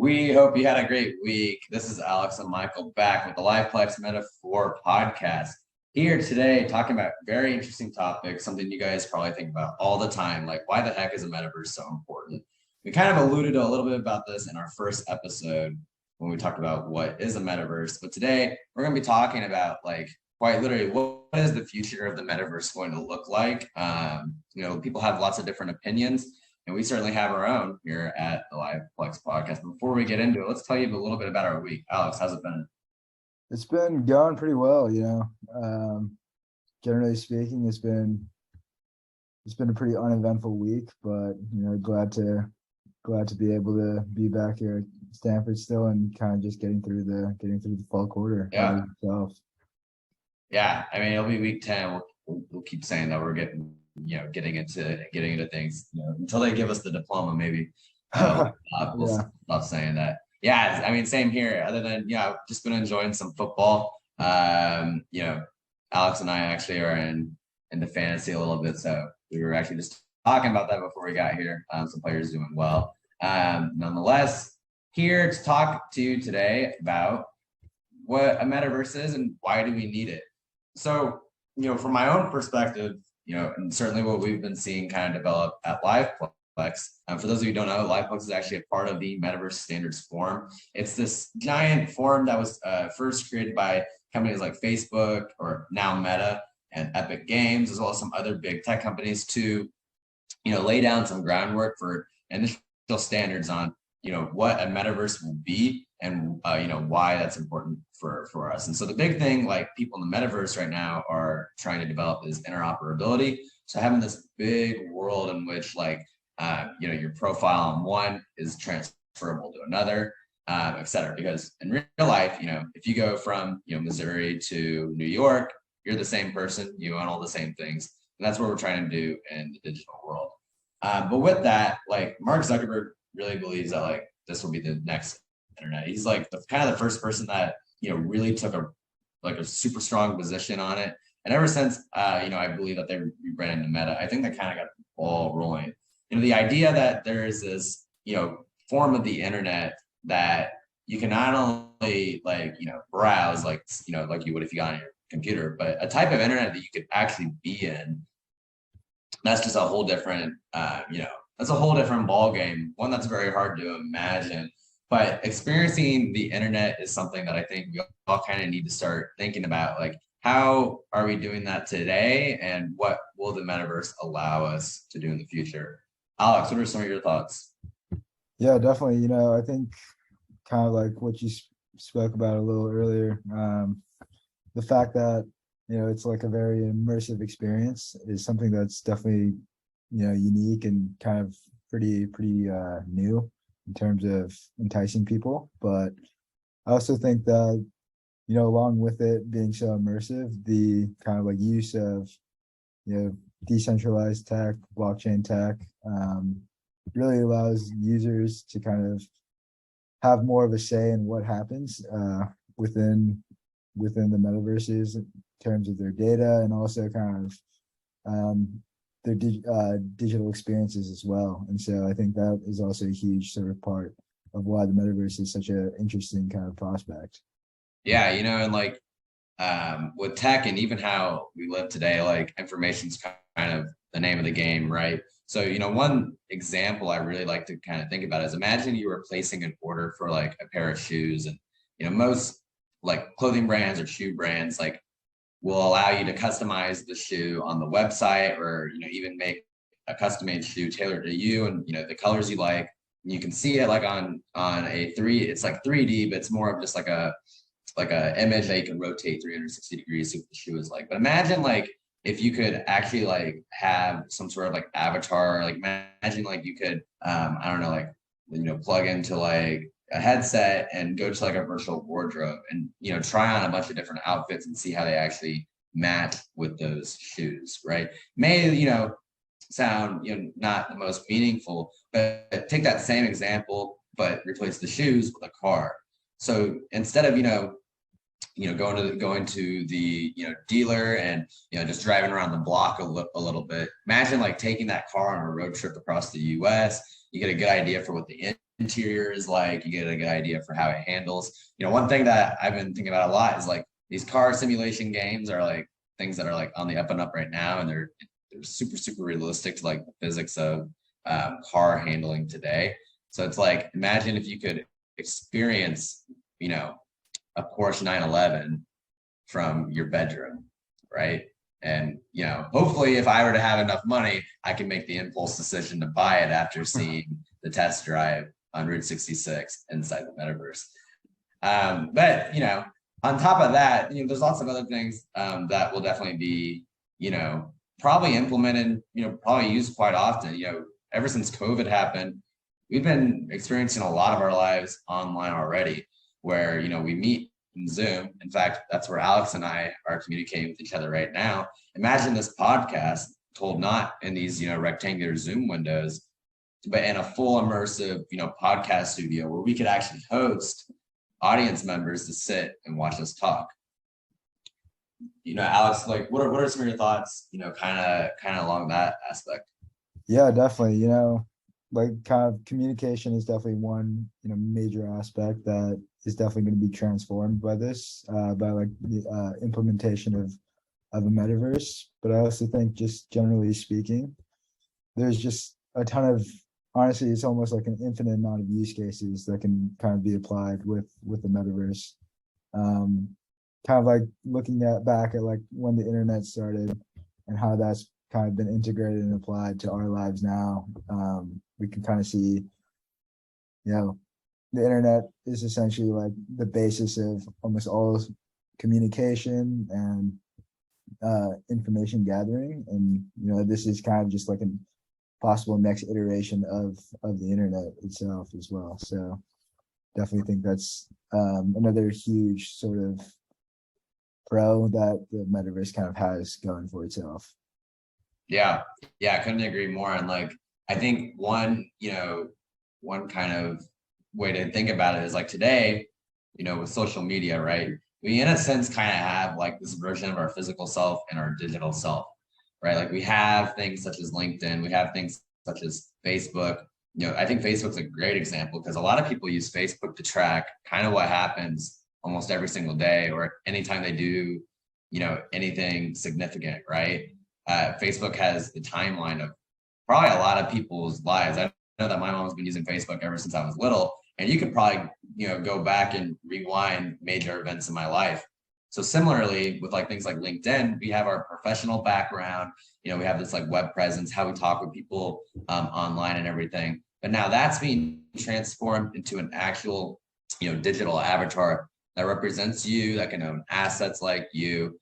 We hope you had a great week. This is Alex and Michael back with the Liveplex Metaphor podcast. Here today, talking about very interesting topics, something you guys probably think about all the time, like why the heck is a metaverse so important? We kind of alluded to a little bit about this in our first episode when we talked about what is a metaverse. But today, we're going to be talking about quite literally what is the future of the metaverse going to look like? People have lots of different opinions. And we certainly have our own here at the Liveplex podcast. Before we get into it, let's tell you a little bit about our week. Alex, how's it been? It's been going pretty well, generally speaking, it's been a pretty uneventful week, but glad to be able to be back here at Stanford still and kind of just getting through the fall quarter. Yeah. Yeah. I mean, it'll be week 10. We'll keep saying that we're getting into things, until they give us the diploma, maybe. We'll stop saying that. Yeah, I mean, same here. Other than, I've just been enjoying some football. Alex and I actually are into fantasy a little bit, so we were actually just talking about that before we got here. Some players doing well. Nonetheless, here to talk to you today about what a metaverse is and why do we need it. So, from my own perspective, and certainly what we've been seeing kind of develop at Liveplex. For those of you who don't know, Liveplex is actually a part of the Metaverse Standards Forum. It's this giant forum that was first created by companies like Facebook, or now Meta, and Epic Games, as well as some other big tech companies to, lay down some groundwork for initial standards on, what a metaverse will be and, why that's important for us. And so the big thing, like people in the metaverse right now are trying to develop, is interoperability. So having this big world in which your profile on one is transferable to another, et cetera. Because in real life, if you go from, Missouri to New York, you're the same person, you own all the same things. And that's what we're trying to do in the digital world. But with that, Mark Zuckerberg really believes that this will be the next internet. He's the first person that, really took a super strong position on it. And ever since, I believe that they rebranded to Meta, I think that kind of got the ball rolling. The idea that there is this, form of the internet that you can not only browse like you would if you got on your computer, but a type of internet that you could actually be in. That's just a whole different, that's a whole different ball game. One that's very hard to imagine. But experiencing the internet is something that I think we all kind of need to start thinking about. How are we doing that today, and what will the metaverse allow us to do in the future? Alex, what are some of your thoughts? Yeah, definitely. I think kind of like what you spoke about a little earlier, the fact that, it's like a very immersive experience is something that's definitely, unique and kind of pretty new in terms of enticing people. But I also think that, along with it being so immersive, the kind of use of, decentralized tech, blockchain tech, really allows users to kind of have more of a say in what happens within the metaverses in terms of their data, and also kind of their digital experiences as well. And so I think that is also a huge sort of part of why the metaverse is such an interesting kind of prospect. Yeah, and with tech and even how we live today, information's kind of the name of the game, right? So, one example I really like to kind of think about is, imagine you were placing an order for a pair of shoes, and, most clothing brands or shoe brands will allow you to customize the shoe on the website, or, even make a custom-made shoe tailored to you and, the colors you like. And you can see it on a it's 3D, but it's more of just like a image that you can rotate 360 degrees, see what the shoe is like. But imagine if you could actually have some sort of avatar, imagine you could plug into a headset and go to a virtual wardrobe and try on a bunch of different outfits and see how they actually match with those shoes, right? May sound not the most meaningful, but take that same example but replace the shoes with a car. So instead of going to the dealer and just driving around the block a little bit, imagine taking that car on a road trip across the US, You get a good idea for what the interior is like. You get a good idea for how it handles. One thing that I've been thinking about a lot is like these car simulation games are like things that are like on the up and up right now, and they're super, super realistic to like the physics of car handling today. So it's like, imagine if you could experience, a Porsche 911 from your bedroom, right? And, hopefully if I were to have enough money, I can make the impulse decision to buy it after seeing the test drive on Route 66 inside the metaverse. But, on top of that, there's lots of other things that will definitely be, probably implemented, probably used quite often. Ever since COVID happened, we've been experiencing a lot of our lives online already, where, we meet in Zoom. In fact, that's where Alex and I are communicating with each other right now. Imagine this podcast told not in these, rectangular Zoom windows, but in a full immersive, podcast studio where we could actually host audience members to sit and watch us talk. Alex, like what are some of your thoughts, kind of along that aspect? Yeah, definitely. Like kind of communication is definitely one, major aspect that is definitely going to be transformed by this, by like the implementation of a metaverse. But I also think, just generally speaking, there's just a ton of, honestly, it's almost like an infinite amount of use cases that can kind of be applied with the metaverse. Kind of like looking back at like when the internet started and how that's kind of been integrated and applied to our lives now. We can kind of see, the internet is essentially like the basis of almost all communication and information gathering. And, this is kind of just like a possible next iteration of the internet itself as well. So definitely think that's another huge sort of pro that the metaverse kind of has going for itself. Yeah, I couldn't agree more. And like, I think one kind of way to think about it is like today, with social media, right? We in a sense kind of have like this version of our physical self and our digital self, right? Like we have things such as LinkedIn, we have things such as Facebook. I think Facebook's a great example because a lot of people use Facebook to track kind of what happens almost every single day or anytime they do, anything significant, right? Facebook has the timeline of probably a lot of people's lives. I know that my mom's been using Facebook ever since I was little, and you could probably, go back and rewind major events in my life. So similarly with like things like LinkedIn, we have our professional background, we have this like web presence, how we talk with people online and everything. But now that's being transformed into an actual, digital avatar that represents you, that can own assets like you.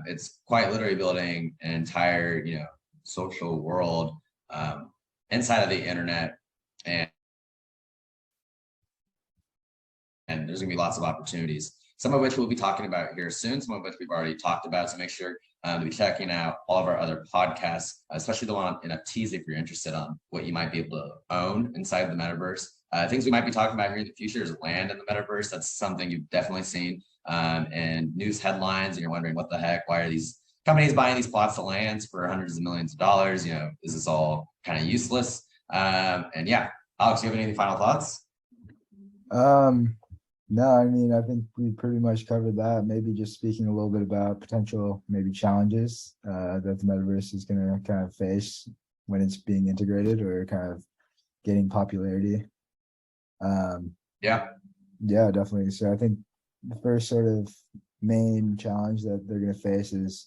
It's quite literally building an entire, social world inside of the internet, and there's gonna be lots of opportunities, some of which we'll be talking about here soon, some of which we've already talked about. So make sure to be checking out all of our other podcasts, especially the one on NFTs if you're interested on what you might be able to own inside the metaverse. Things we might be talking about here in the future is land in the metaverse. That's something you've definitely seen and news headlines, and you're wondering what the heck, why are these companies buying these plots of lands for hundreds of millions of dollars? Is this all kind of useless? And yeah, Alex, do you have any final thoughts? No, I mean, I think we pretty much covered that. Maybe just speaking a little bit about potential maybe challenges that the metaverse is going to kind of face when it's being integrated or kind of getting popularity. Yeah, definitely. So I think the first sort of main challenge that they're going to face is,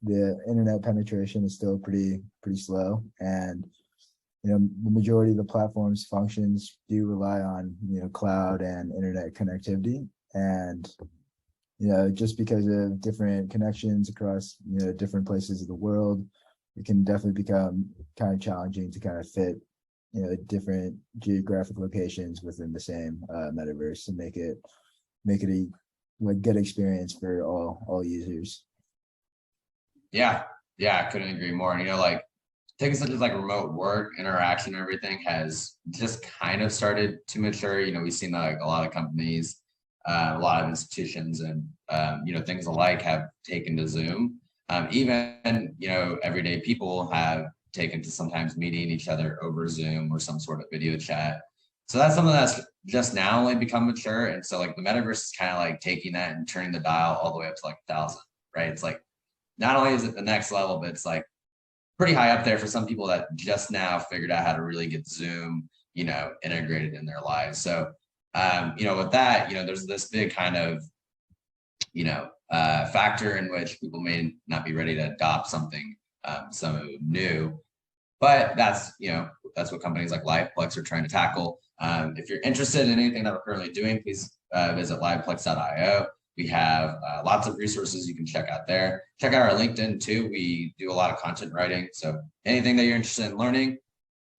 the internet penetration is still pretty slow, and the majority of the platform's functions do rely on cloud and internet connectivity, and just because of different connections across different places of the world, it can definitely become kind of challenging to kind of fit different geographic locations within the same metaverse and make it a like good experience for all users. Yeah, I couldn't agree more. And like things such as like remote work, interaction, and everything has just kind of started to mature. We've seen like a lot of companies, a lot of institutions, and things alike have taken to Zoom. Even everyday people have taken to sometimes meeting each other over Zoom or some sort of video chat. So that's something that's just now only become mature. And so like the metaverse is kind of like taking that and turning the dial all the way up to like 1,000, right? It's like, not only is it the next level, but it's like pretty high up there for some people that just now figured out how to really get Zoom, integrated in their lives. So, with that, there's this big kind of, factor in which people may not be ready to adopt something new. But that's what companies like Liveplex are trying to tackle. If you're interested in anything that we're currently doing, please visit liveplex.io. We have lots of resources you can check out there. Check out our LinkedIn too. We do a lot of content writing. So anything that you're interested in learning,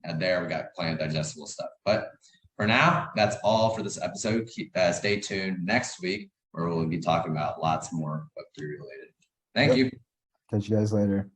and there we got plenty of digestible stuff. But for now, that's all for this episode. Stay tuned next week where we'll be talking about lots more Web3 related. Thank you. Catch you guys later.